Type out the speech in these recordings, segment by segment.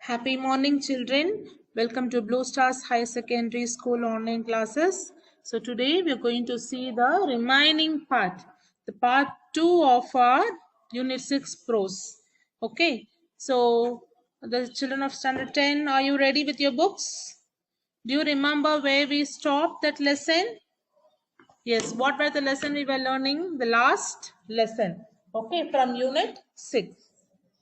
Happy morning, children. Welcome to Blue Stars High Secondary School online classes. So today we are going to see the remaining part, the part 2 of our Unit 6 prose. Okay, so the children of Standard 10, are you ready with your books? Do you remember where we stopped that lesson? Yes, what were the lesson we were learning? The last lesson. Okay, from Unit 6.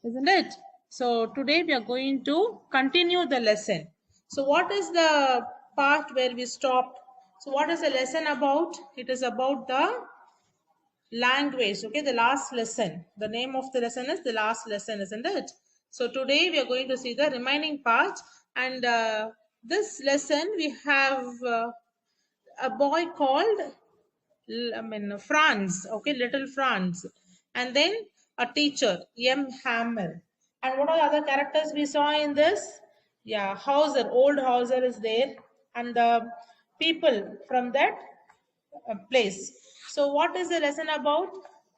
Isn't it? So today we are going to continue the lesson. So what is the part where we stopped? So what is the lesson about? It is about the language. Okay, the last lesson. The name of the lesson is the last lesson, isn't it? So today we are going to see the remaining part, and this lesson we have a boy called Franz, okay, little Franz, and then a teacher, M. Hammer. And what are the other characters we saw in this? Yeah, Hauser, old Hauser is there, and the people from that place. So, what is the lesson about?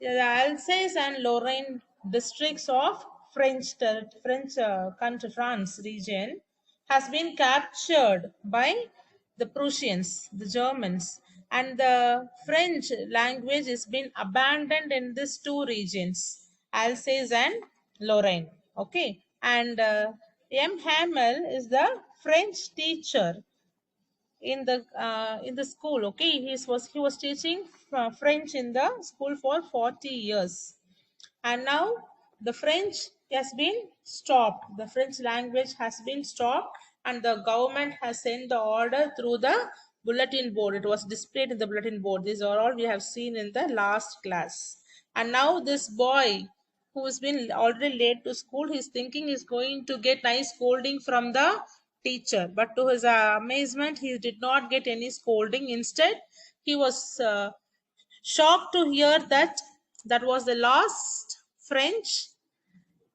Yeah, the Alsace and Lorraine districts of French country, France region has been captured by the Prussians, the Germans, and the French language has been abandoned in these two regions, Alsace and Lorraine. Okay, and M. Hamel is the French teacher in the school. Okay, he was teaching French in the school for 40 years, and now the French has been stopped. The French language has been stopped, and the government has sent the order through the bulletin board. It was displayed in the bulletin board. These are all we have seen in the last class. And now this boy who has been already late to school, he's thinking he's going to get nice scolding from the teacher, but to his amazement he did not get any scolding. Instead, he was shocked to hear that that was the last French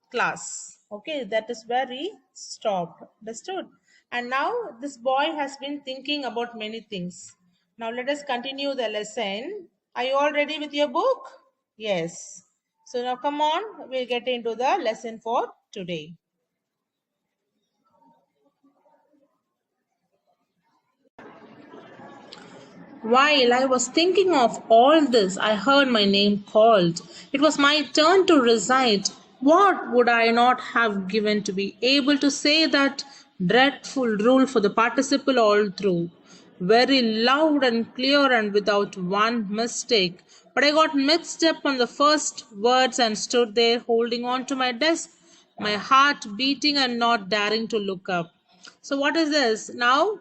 class. Okay, that is where he stopped. Understood? And now this boy has been thinking about many things. Now let us continue the lesson. Are you all ready with your book? Yes. So now come on, we'll get into the lesson for today. While I was thinking of all this, I heard my name called. It was my turn to recite. What would I not have given to be able to say that dreadful rule for the participle all through? Very loud and clear and without one mistake. But I got mixed up on the first words and stood there holding on to my desk, my heart beating and not daring to look up. So, what is this? Now,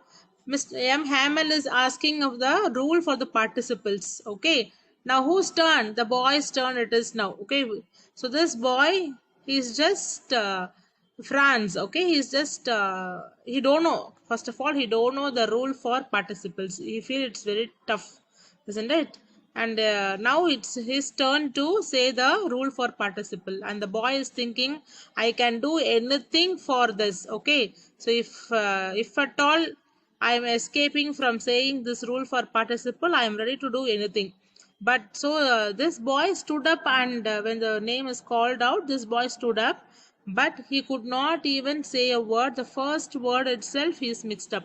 Mr. M. Hamel is asking of the rule for the participles. Okay. Now, whose turn? The boy's turn it is now. Okay. So, this boy is just Franz. Okay. He's just, he don't know. First of all, he don't know the rule for participles. He feel it's very tough, isn't it? And now it's his turn to say the rule for participle, and the boy is thinking, I can do anything for this. Okay, so if at all I am escaping from saying this rule for participle, I am ready to do anything. But so this boy stood up, and when the name is called out, this boy stood up, but he could not even say a word. The first word itself he is mixed up.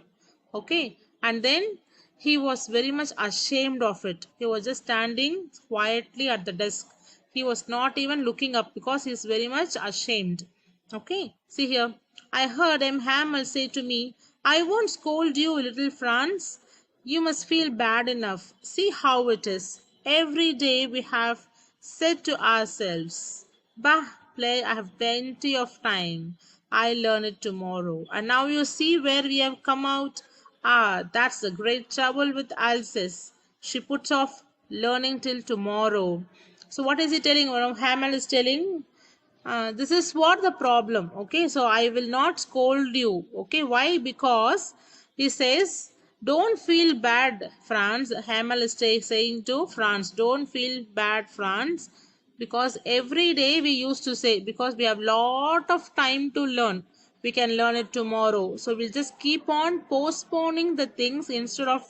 Okay, and then he was very much ashamed of it. He was just standing quietly at the desk. He was not even looking up because he is very much ashamed. Okay, see here. I heard M. Hamel say to me, I won't scold you, little Franz. You must feel bad enough. See how it is. Every day we have said to ourselves, Bah, play, I have plenty of time. I'll learn it tomorrow. And now you see where we have come out. Ah, that's the great trouble with Alsace. She puts off learning till tomorrow. So what is he telling? Hamel is telling, this is what the problem. Okay, so I will not scold you. Okay, why? Because he says, don't feel bad, Franz. Hamel is saying to Franz, don't feel bad, Franz, because every day we used to say, because we have lot of time to learn, we can learn it tomorrow. So we'll just keep on postponing the things instead of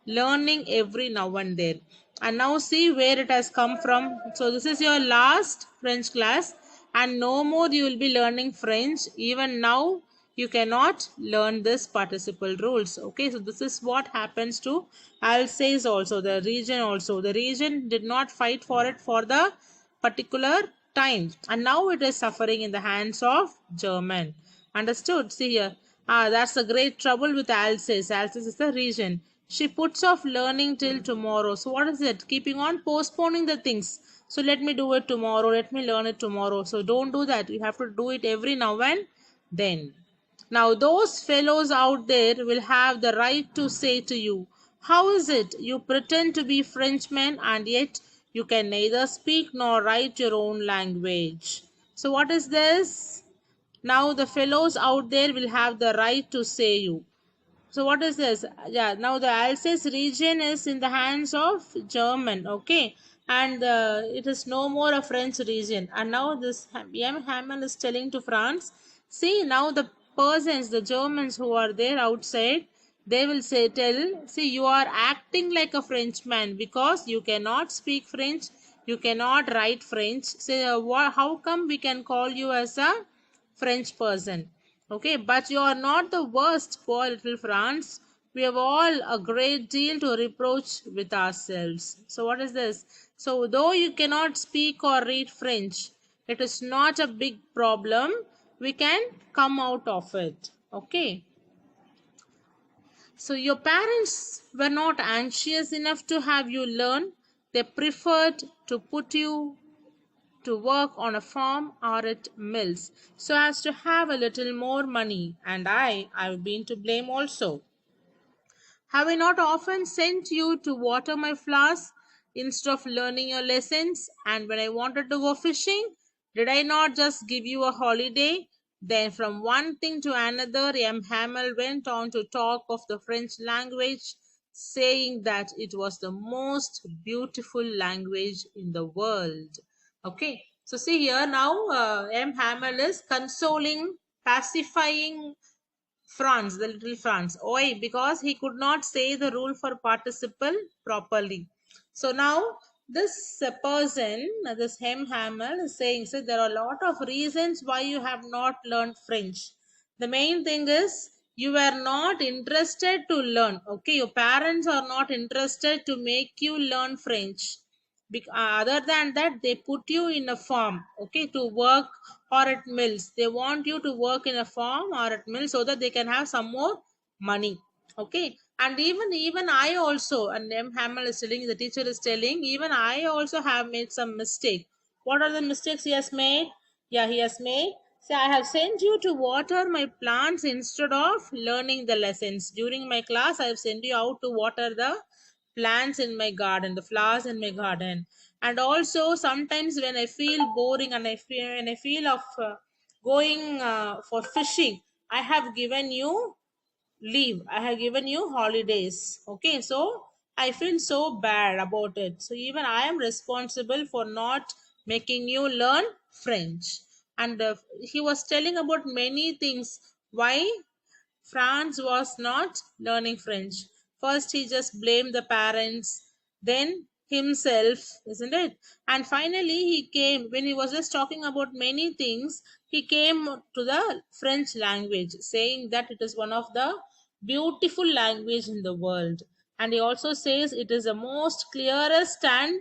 learning every now and then. And now see where it has come from. So this is your last French class, and no more you will be learning French. Even now you cannot learn this participle rules. Okay, so this is what happens to Alsace also, the region also. The region did not fight for it for the particular time, and now it is suffering in the hands of German. Understood? See here. That's the great trouble with Alsace. Alsace is the region. She puts off learning till tomorrow. So what is it? Keeping on postponing the things. So let me do it tomorrow. Let me learn it tomorrow. So don't do that. You have to do it every now and then. Now, those fellows out there will have the right to say to you, how is it you pretend to be Frenchmen and yet you can neither speak nor write your own language? So, what is this? Now, the fellows out there will have the right to say you. So what is this? Yeah, now the Alsace region is in the hands of German, okay, and it is no more a French region. And now this M. Hamel is telling to France, see now the persons, the Germans who are there outside, they will say, tell, see you are acting like a Frenchman because you cannot speak French, you cannot write French. Say, how come we can call you as a French person? Okay, but you are not the worst, poor little France. We have all a great deal to reproach with ourselves. So, what is this? So, though you cannot speak or read French, it is not a big problem. We can come out of it. Okay. So, your parents were not anxious enough to have you learn, they preferred to put you to work on a farm or at mills so as to have a little more money, and I've been to blame also. Have I not often sent you to water my flowers instead of learning your lessons? And when I wanted to go fishing, did I not just give you a holiday? Then, from one thing to another, M. Hamel went on to talk of the French language, saying that it was the most beautiful language in the world. Okay, so see here now, M. Hamel is consoling, pacifying Franz, the little Franz. Why? Because he could not say the rule for participle properly. So now this person, this Hem Hamel is saying, so there are a lot of reasons why you have not learned French. The main thing is you were not interested to learn. Okay, your parents are not interested to make you learn French. Other than that, they put you in a farm, okay, to work or at mills. They want you to work in a farm or at mills so that they can have some more money, okay. And even I also, and M. Hamel is telling, the teacher is telling, even I also have made some mistake. What are the mistakes he has made? Yeah, he has made, say, I have sent you to water my plants instead of learning the lessons. During my class, I have sent you out to water the plants in my garden, the flowers in my garden. And also sometimes when I feel boring and when I feel of going for fishing, I have given you leave, I have given you holidays. Okay, so I feel so bad about it. So even I am responsible for not making you learn French. And he was telling about many things why Franz was not learning French. First, he just blamed the parents, then himself, isn't it? And finally, he came, when he was just talking about many things, he came to the French language, saying that it is one of the beautiful language in the world. And he also says it is the most clearest and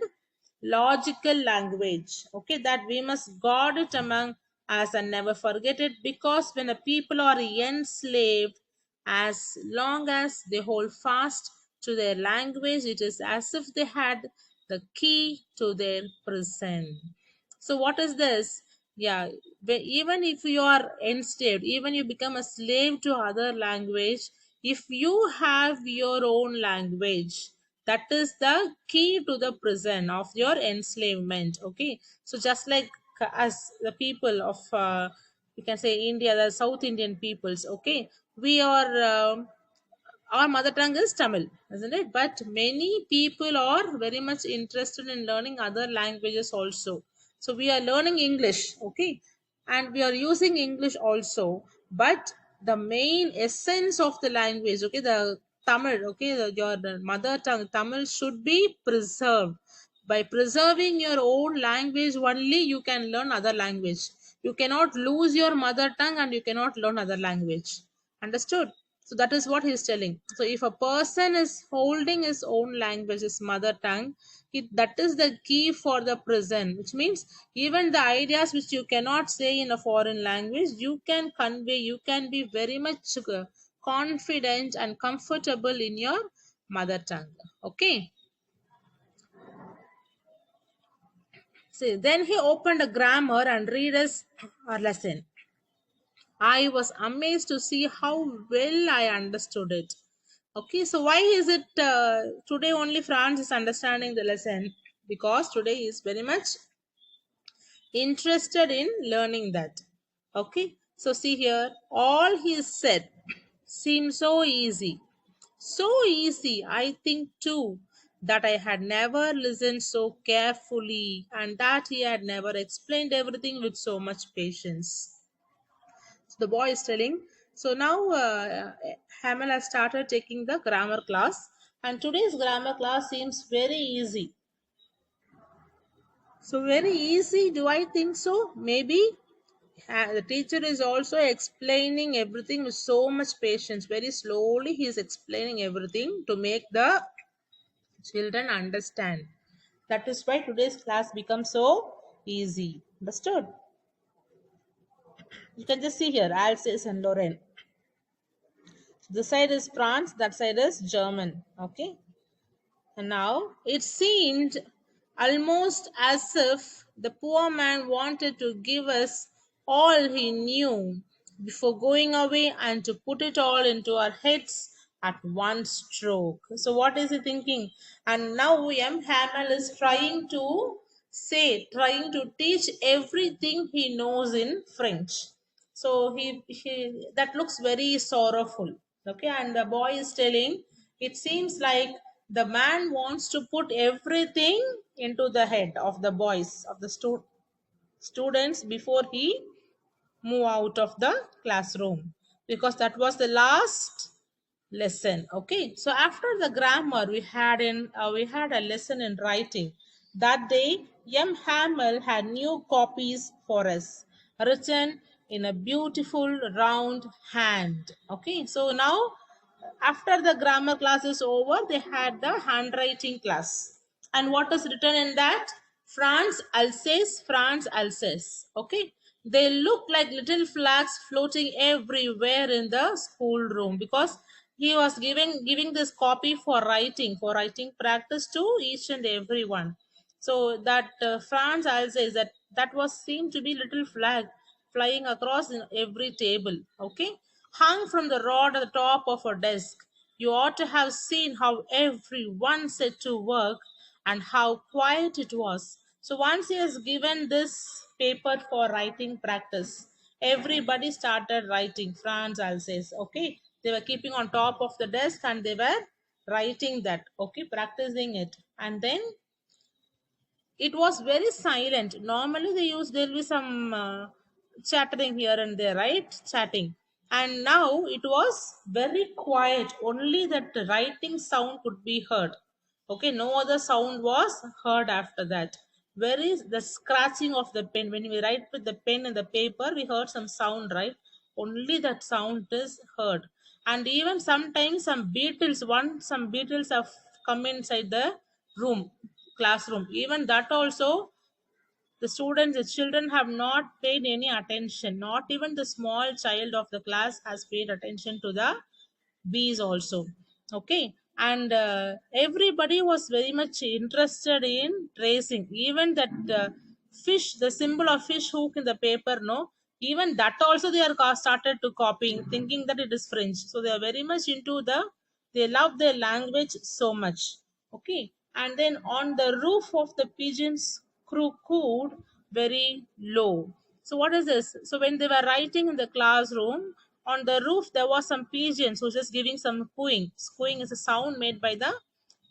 logical language, okay, that we must guard it among us and never forget it, because when the people are enslaved, as long as they hold fast to their language, it is as if they had the key to their prison. So what is this? Yeah, even if you are enslaved, even you become a slave to other language, if you have your own language, that is the key to the prison of your enslavement. Okay, so just like us, the people of you can say India, the South Indian peoples. Okay, we are. Our mother tongue is Tamil, isn't it? But many people are very much interested in learning other languages also. So we are learning English, okay, and we are using English also. But the main essence of the language, okay, the Tamil, okay, your mother tongue Tamil should be preserved. By preserving your own language only, you can learn other language. You cannot lose your mother tongue and you cannot learn other language. Understood? So that is what he is telling. So if a person is holding his own language, his mother tongue, that is the key for the present, which means even the ideas which you cannot say in a foreign language, you can convey, you can be very much confident and comfortable in your mother tongue. Okay. See, then he opened a grammar and read us a lesson. I was amazed to see how well I understood it. Okay, so why is it today only France is understanding the lesson? Because today he is very much interested in learning that. Okay, so see here, all he said seemed so easy. So easy, I think too, that I had never listened so carefully and that he had never explained everything with so much patience. So the boy is telling. So now Hamel has started taking the grammar class, and today's grammar class seems very easy. So very easy, do I think so? Maybe the teacher is also explaining everything with so much patience. Very slowly, he is explaining everything to make the children understand. That is why today's class becomes so easy. Understood? You can just see here Alsace and Lorraine. This side is France, that side is German. Okay. And now it seemed almost as if the poor man wanted to give us all he knew before going away and to put it all into our heads at one stroke. So, what is he thinking? And now M. Hamel is trying to teach everything he knows in French. So he that looks very sorrowful. Okay, and the boy is telling, it seems like the man wants to put everything into the head of the boys of the students before he move out of the classroom, because that was the last lesson. Okay, so after the grammar we had a lesson in writing. That day M. Hamel had new copies for us, written in a beautiful round hand. Okay, so now after the grammar class is over, they had the handwriting class. And what is written in that? France Alsace, France Alsace. Okay. They look like little flags floating everywhere in the schoolroom, because he was giving this copy for writing practice to each and everyone. So that France Alsace, that was seemed to be little flag flying across in every table. Okay, hung from the rod at the top of a desk. You ought to have seen how everyone set to work and how quiet it was. So once he has given this paper for writing practice, everybody started writing France Alsace. Okay, they were keeping on top of the desk and they were writing that. Okay, practicing it, and then it was very silent. Normally there'll be some chattering here and there, right? Chatting. And now it was very quiet. Only that writing sound could be heard. Okay, no other sound was heard after that. Where is the scratching of the pen? When we write with the pen and the paper, we heard some sound, right? Only that sound is heard. And even sometimes some beetles have come inside the room, classroom. Even that also, the children have not paid any attention. Not even the small child of the class has paid attention to the bees also. Okay, and everybody was very much interested in tracing. Even that fish, the symbol of fish hook in the paper, no, even that also they are started to copying, thinking that it is French. So they are very much into they love their language so much. Okay, and then on the roof of the pigeons cooed very low. So what is this? So when they were writing in the classroom, on the roof there was some pigeons who just giving some cooing. Cooing is a sound made by the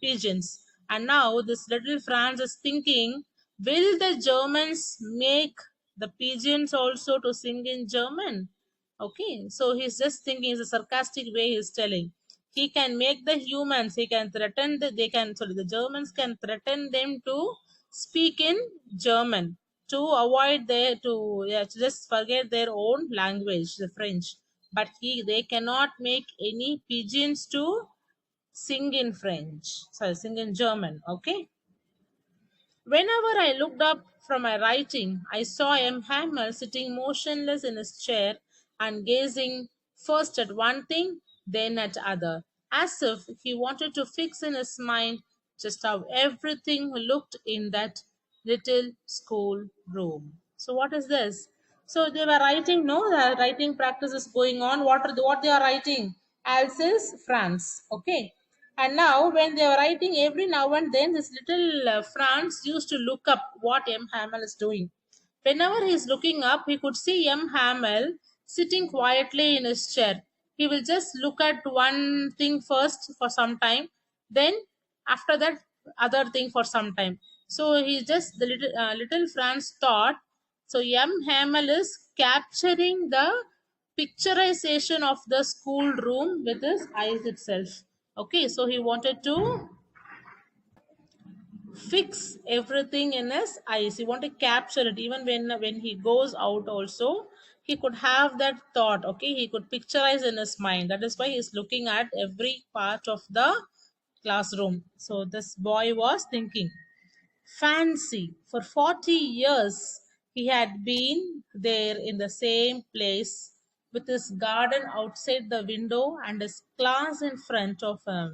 pigeons. And now this little Franz is thinking, will the Germans make the pigeons also to sing in German? Okay, so he's just thinking, it's a sarcastic way he's telling. He can make the humans, he can threaten the Germans can threaten them to speak in German. to avoid their to, yeah, to just forget their own language, the French. But they cannot make any pigeons to sing in French. Sorry, sing in German. Okay. Whenever I looked up from my writing, I saw M. Hammer sitting motionless in his chair and gazing first at one thing, then at other, as if he wanted to fix in his mind just how everything looked in that little school room. So, what is this? So they were writing. No, the writing practice is going on. What they are writing? Alsace, France. Okay. And now, when they were writing, every now and then, this little Franz used to look up what M. Hamel is doing. Whenever he is looking up, he could see M. Hamel sitting quietly in his chair. He will just look at one thing first for some time, then after that, other thing for some time. So he just the little Franz thought. So M. Hamel is capturing the picturization of the school room with his eyes itself. Okay, so he wanted to fix everything in his eyes. He wanted to capture it even when he goes out also. He could have that thought. Okay, he could picturize in his mind. That is why he's looking at every part of the classroom. So this boy was thinking. Fancy, for 40 years he had been there in the same place with his garden outside the window and his class in front of him.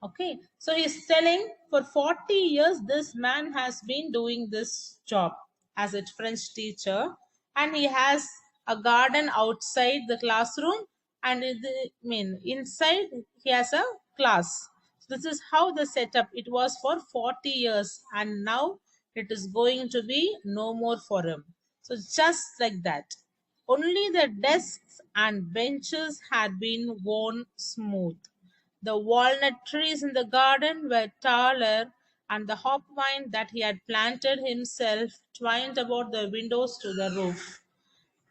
Okay, so he's telling for 40 years this man has been doing this job as a French teacher, and he has a garden outside the classroom, and inside he has a class. So this is how the setup it was for 40 years, and now it is going to be no more for him. So just like that. Only the desks and benches had been worn smooth. The walnut trees in the garden were taller, and the hop vine that he had planted himself twined about the windows to the roof.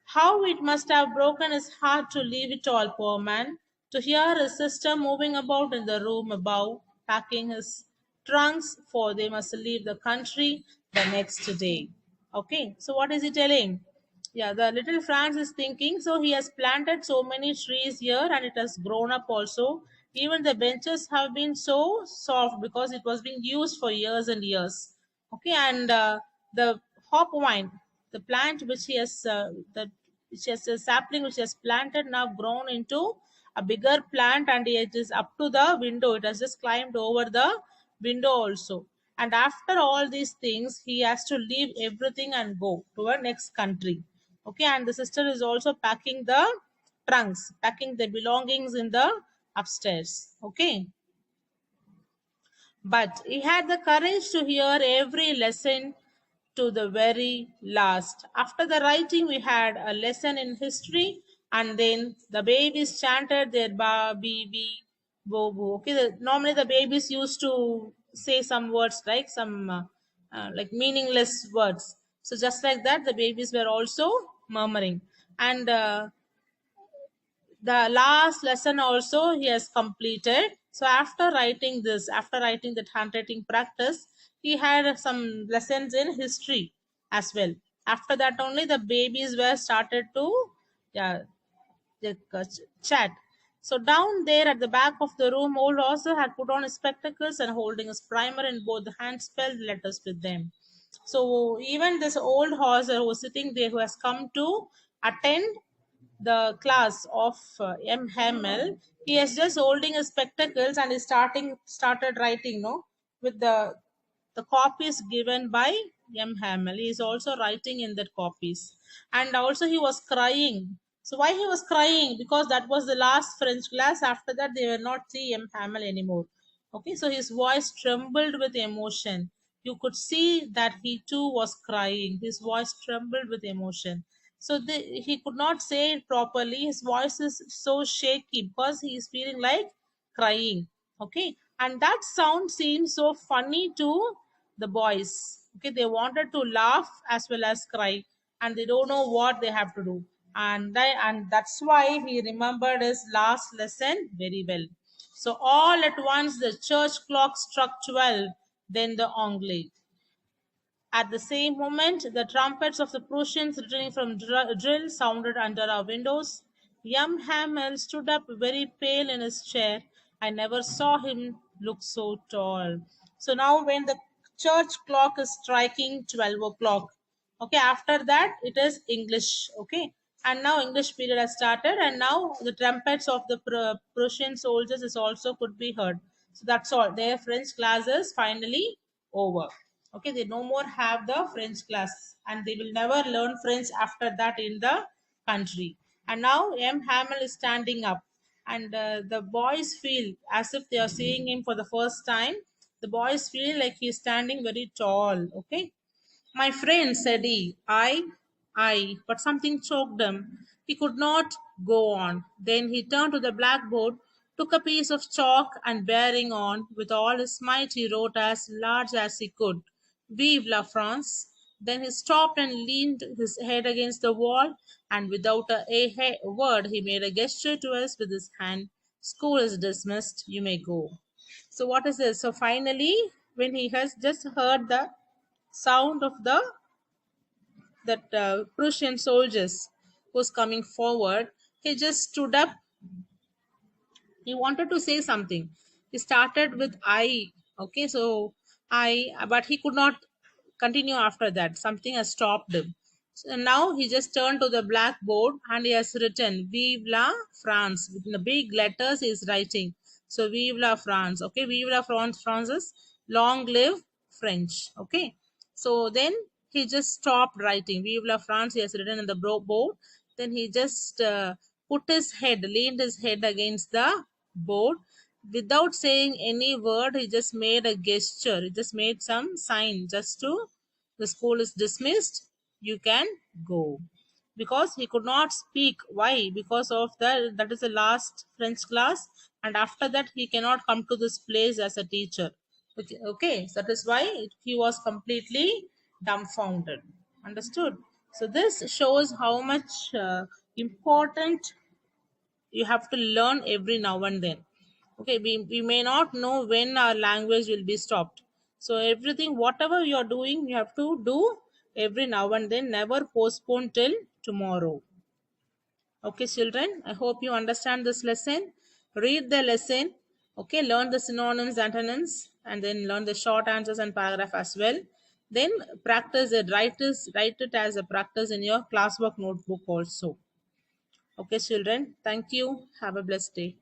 How it must have broken his heart to leave it all, poor man, to hear his sister moving about in the room above, packing his trunks, for they must leave the country the next day. Okay, so what is he telling? Yeah, the little Franz is thinking, so he has planted so many trees here and it has grown up also. Even the benches have been so soft because it was being used for years and years. Okay, and the hop vine, the plant which he has, which has a sapling which he has planted now grown into a bigger plant, and it is up to the window. It has just climbed over the window also. And after all these things, he has to leave everything and go to a next country. Okay, and the sister is also packing the trunks, packing the belongings in the upstairs. Okay, but he had the courage to hear every lesson to the very last. After the writing, we had a lesson in history, and then the babies chanted their ba, bee, bee, bo, bo. Okay, normally the babies used to say some words like some like meaningless words. So just like that, the babies were also murmuring, and the last lesson also he has completed. So after writing that handwriting practice, he had some lessons in history as well. After that only the babies were started to, yeah, chat. So down there at the back of the room, old Rosser had put on his spectacles and holding his primer in both hands spelled letters with them. So even this old Hauser who was sitting there, who has come to attend the class of M. Hamel, he is just holding his spectacles and is started writing, no, with the copies given by M. Hamel. He is also writing in that copies, and also he was crying. So why he was crying? Because that was the last French class. After that, they were not see M. Hamel anymore. Okay, so his voice trembled with emotion. You could see that he too was crying. His voice trembled with emotion. So he could not say it properly. His voice is so shaky because he is feeling like crying. Okay, and that sound seemed so funny to the boys. Okay, they wanted to laugh as well as cry, and they don't know what they have to do. And that's why he remembered his last lesson very well. So all at once the church clock struck 12, then the anglais. At the same moment, the trumpets of the Prussians returning from drill sounded under our windows. Young Hamel stood up very pale in his chair. I never saw him look so tall. So now, when the church clock is striking 12 o'clock, okay, after that it is English, okay, and now English period has started, and now the trumpets of the Prussian soldiers is also could be heard. So that's all. Their French class is finally over. Okay, they no more have the French class, and they will never learn French after that in the country. And now M. Hamel is standing up, and the boys feel as if they are seeing him for the first time. The boys feel like he is standing very tall. Okay, my friend, said he. But something choked him. He could not go on. Then he turned to the blackboard, took a piece of chalk, and bearing on with all his might, he wrote as large as he could, Vive la France. Then he stopped and leaned his head against the wall, and without a word, he made a gesture to us with his hand. School is dismissed. You may go. So, what is this? So, finally, when he has just heard the sound of the that Prussian soldiers was coming forward, he just stood up. He wanted to say something. He started with I. Okay, so I, but he could not continue after that. Something has stopped him. So now he just turned to the blackboard and he has written Vive la France. In the big letters he is writing. So Vive la France. Okay, Vive la France. France is long live French. Okay. So then he just stopped writing. Vive la France. He has written in the board. Then he just leaned his head against the board without saying any word. He just made a gesture. He just made some sign just to the school is dismissed. You can go. Because he could not speak. Why? Because of that is the last French class, and after that he cannot come to this place as a teacher. Okay, so that is why he was completely dumbfounded. Understood? So this shows how much important you have to learn every now and then. Okay, we may not know when our language will be stopped. So everything, whatever you are doing, you have to do every now and then. Never postpone till tomorrow. Okay, children, I hope you understand this lesson. Read the lesson. Okay, learn the synonyms, antonyms, and then learn the short answers and paragraph as well. Then practice it. Write it as a practice in your classwork notebook also. Okay, children, thank you. Have a blessed day.